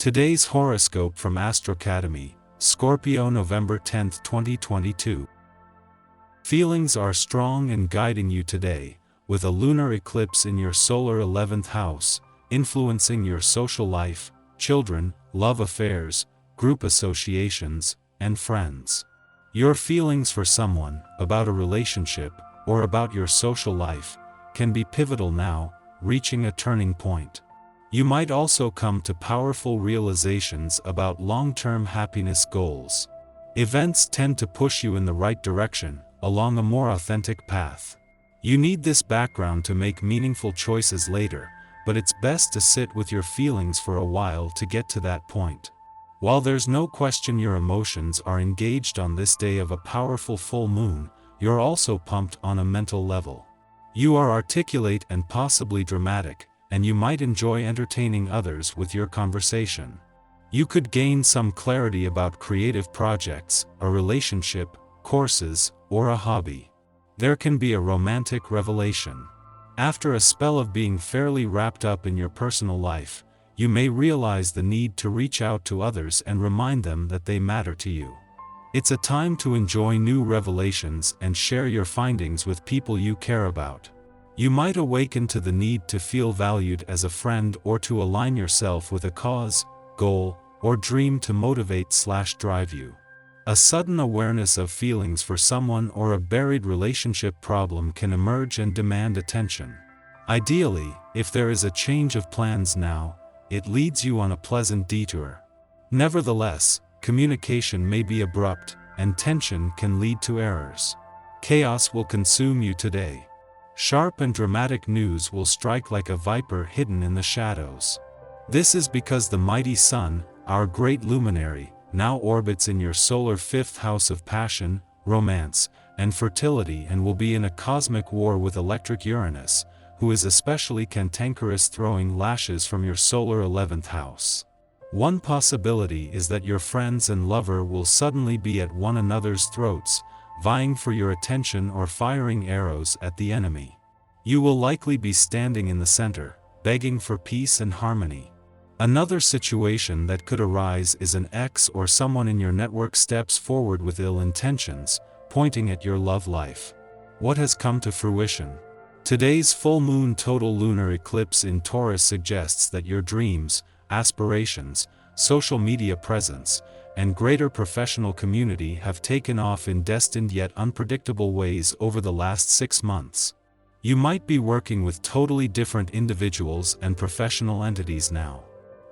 Today's horoscope from Astrocademy, Scorpio November 10, 2022. Feelings are strong and guiding you today, with a lunar eclipse in your solar 11th house, influencing your social life, children, love affairs, group associations, and friends. Your feelings for someone, about a relationship, or about your social life, can be pivotal now, reaching a turning point. You might also come to powerful realizations about long-term happiness goals. Events tend to push you in the right direction, along a more authentic path. You need this background to make meaningful choices later, but it's best to sit with your feelings for a while to get to that point. While there's no question your emotions are engaged on this day of a powerful full moon, you're also pumped on a mental level. You are articulate and possibly dramatic, and you might enjoy entertaining others with your conversation. You could gain some clarity about creative projects, a relationship, courses, or a hobby. There can be a romantic revelation. After a spell of being fairly wrapped up in your personal life, you may realize the need to reach out to others and remind them that they matter to you. It's a time to enjoy new revelations and share your findings with people you care about. You might awaken to the need to feel valued as a friend or to align yourself with a cause, goal, or dream to motivate/drive you. A sudden awareness of feelings for someone or a buried relationship problem can emerge and demand attention. Ideally, if there is a change of plans now, it leads you on a pleasant detour. Nevertheless, communication may be abrupt, and tension can lead to errors. Chaos will consume you today. Sharp and dramatic news will strike like a viper hidden in the shadows. This is because the mighty sun, our great luminary, now orbits in your solar 5th house of passion, romance, and fertility and will be in a cosmic war with electric Uranus, who is especially cantankerous, throwing lashes from your solar 11th house. One possibility is that your friends and lover will suddenly be at one another's throats, vying for your attention or firing arrows at the enemy. You will likely be standing in the center, begging for peace and harmony. Another situation that could arise is an ex or someone in your network steps forward with ill intentions, pointing at your love life. What has come to fruition? Today's full moon total lunar eclipse in Taurus suggests that your dreams, aspirations, social media presence, and greater professional community have taken off in destined yet unpredictable ways over the last 6 months. You might be working with totally different individuals and professional entities now.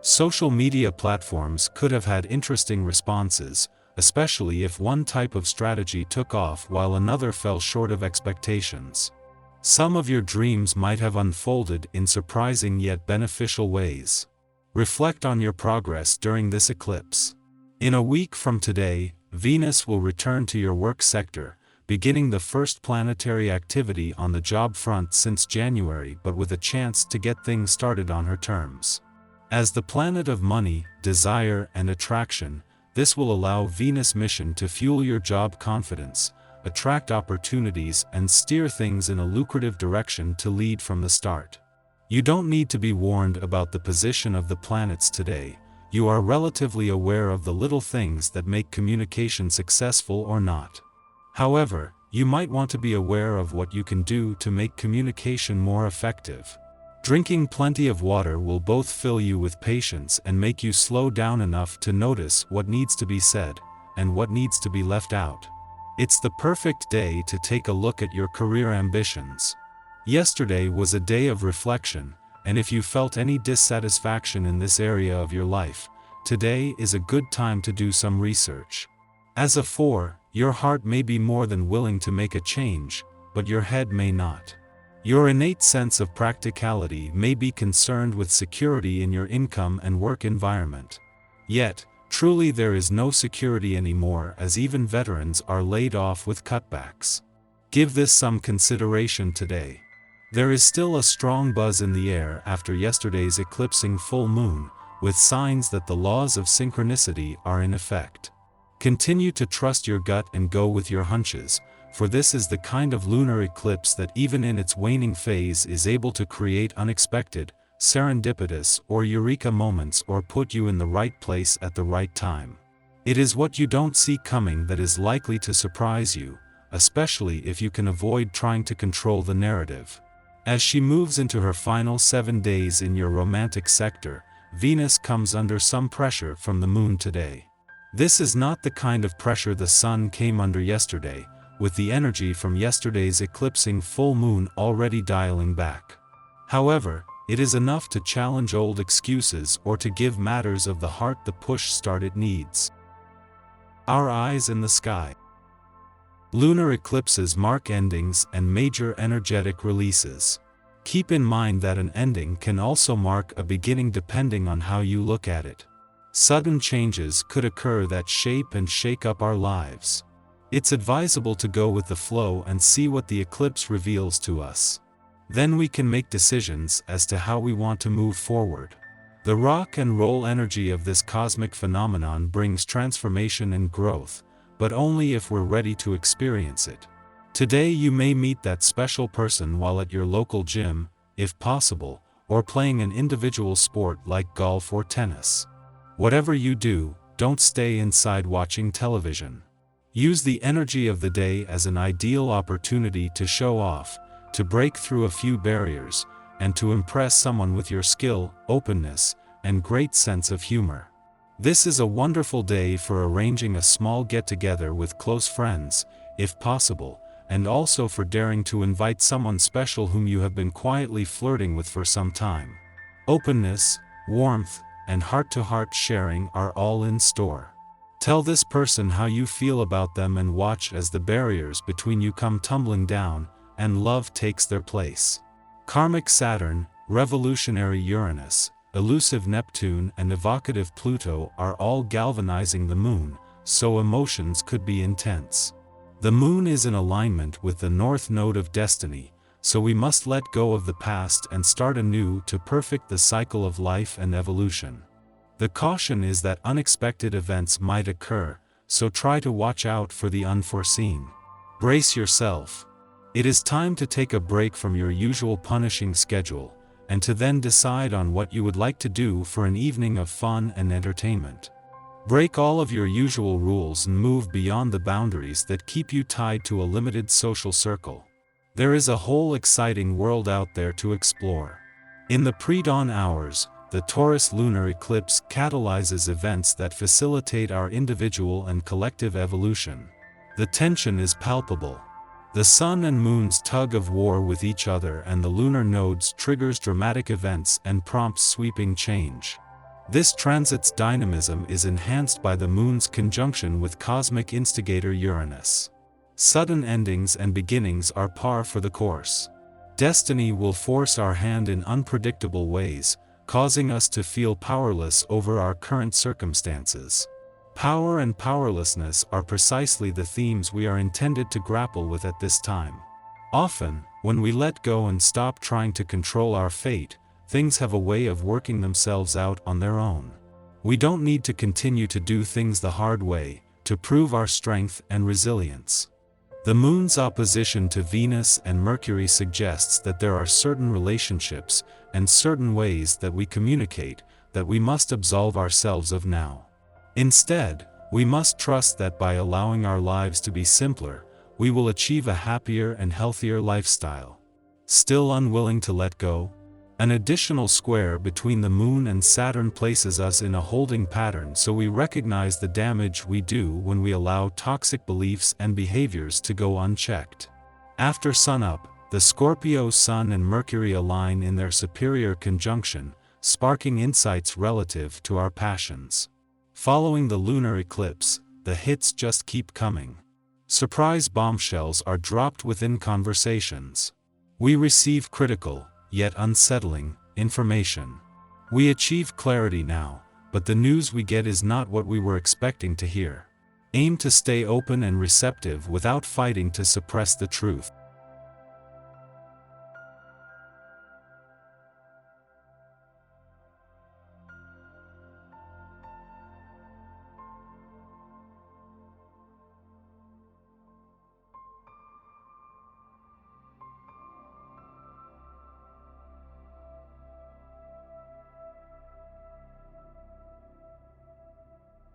Social media platforms could have had interesting responses, especially if one type of strategy took off while another fell short of expectations. Some of your dreams might have unfolded in surprising yet beneficial ways. Reflect on your progress during this eclipse. In a week from today, Venus will return to your work sector, beginning the first planetary activity on the job front since January, but with a chance to get things started on her terms. As the planet of money, desire, and attraction, this will allow Venus' mission to fuel your job confidence, attract opportunities, and steer things in a lucrative direction to lead from the start. You don't need to be warned about the position of the planets today. You are relatively aware of the little things that make communication successful or not. However, you might want to be aware of what you can do to make communication more effective. Drinking plenty of water will both fill you with patience and make you slow down enough to notice what needs to be said, and what needs to be left out. It's the perfect day to take a look at your career ambitions. Yesterday was a day of reflection, and if you felt any dissatisfaction in this area of your life, today is a good time to do some research. As a 4, your heart may be more than willing to make a change, but your head may not. Your innate sense of practicality may be concerned with security in your income and work environment. Yet, truly there is no security anymore, as even veterans are laid off with cutbacks. Give this some consideration today. There is still a strong buzz in the air after yesterday's eclipsing full moon, with signs that the laws of synchronicity are in effect. Continue to trust your gut and go with your hunches, for this is the kind of lunar eclipse that even in its waning phase is able to create unexpected, serendipitous, or eureka moments or put you in the right place at the right time. It is what you don't see coming that is likely to surprise you, especially if you can avoid trying to control the narrative. As she moves into her final 7 days in your romantic sector, Venus comes under some pressure from the moon today. This is not the kind of pressure the sun came under yesterday, with the energy from yesterday's eclipsing full moon already dialing back. However, it is enough to challenge old excuses or to give matters of the heart the push start it needs. Our eyes in the sky. Lunar eclipses mark endings and major energetic releases. Keep in mind that an ending can also mark a beginning depending on how you look at it. Sudden changes could occur that shape and shake up our lives. It's advisable to go with the flow and see what the eclipse reveals to us. Then we can make decisions as to how we want to move forward. The rock and roll energy of this cosmic phenomenon brings transformation and growth, but only if we're ready to experience it. Today you may meet that special person while at your local gym, if possible, or playing an individual sport like golf or tennis. Whatever you do, don't stay inside watching television. Use the energy of the day as an ideal opportunity to show off, to break through a few barriers, and to impress someone with your skill, openness, and great sense of humor. This is a wonderful day for arranging a small get-together with close friends, if possible, and also for daring to invite someone special whom you have been quietly flirting with for some time. Openness, warmth, and heart-to-heart sharing are all in store. Tell this person how you feel about them and watch as the barriers between you come tumbling down, and love takes their place. Karmic Saturn, revolutionary Uranus, elusive Neptune and evocative Pluto are all galvanizing the moon, so emotions could be intense. The moon is in alignment with the north node of destiny, so we must let go of the past and start anew to perfect the cycle of life and evolution. The caution is that unexpected events might occur, so try to watch out for the unforeseen. Brace yourself. It is time to take a break from your usual punishing schedule, and to then decide on what you would like to do for an evening of fun and entertainment. Break all of your usual rules and move beyond the boundaries that keep you tied to a limited social circle. There is a whole exciting world out there to explore. In the pre-dawn hours, the Taurus lunar eclipse catalyzes events that facilitate our individual and collective evolution. The tension is palpable. The sun and moon's tug of war with each other and the lunar nodes triggers dramatic events and prompts sweeping change. This transit's dynamism is enhanced by the moon's conjunction with cosmic instigator Uranus. Sudden endings and beginnings are par for the course. Destiny will force our hand in unpredictable ways, causing us to feel powerless over our current circumstances. Power and powerlessness are precisely the themes we are intended to grapple with at this time. Often, when we let go and stop trying to control our fate, things have a way of working themselves out on their own. We don't need to continue to do things the hard way, to prove our strength and resilience. The moon's opposition to Venus and Mercury suggests that there are certain relationships and certain ways that we communicate that we must absolve ourselves of now. Instead, we must trust that by allowing our lives to be simpler, we will achieve a happier and healthier lifestyle. Still unwilling to let go? An additional square between the moon and Saturn places us in a holding pattern, so we recognize the damage we do when we allow toxic beliefs and behaviors to go unchecked. After sunup, the Scorpio Sun and Mercury align in their superior conjunction, sparking insights relative to our passions. Following the lunar eclipse, the hits just keep coming. Surprise bombshells are dropped within conversations. We receive critical, yet unsettling, information. We achieve clarity now, but the news we get is not what we were expecting to hear. Aim to stay open and receptive without fighting to suppress the truth.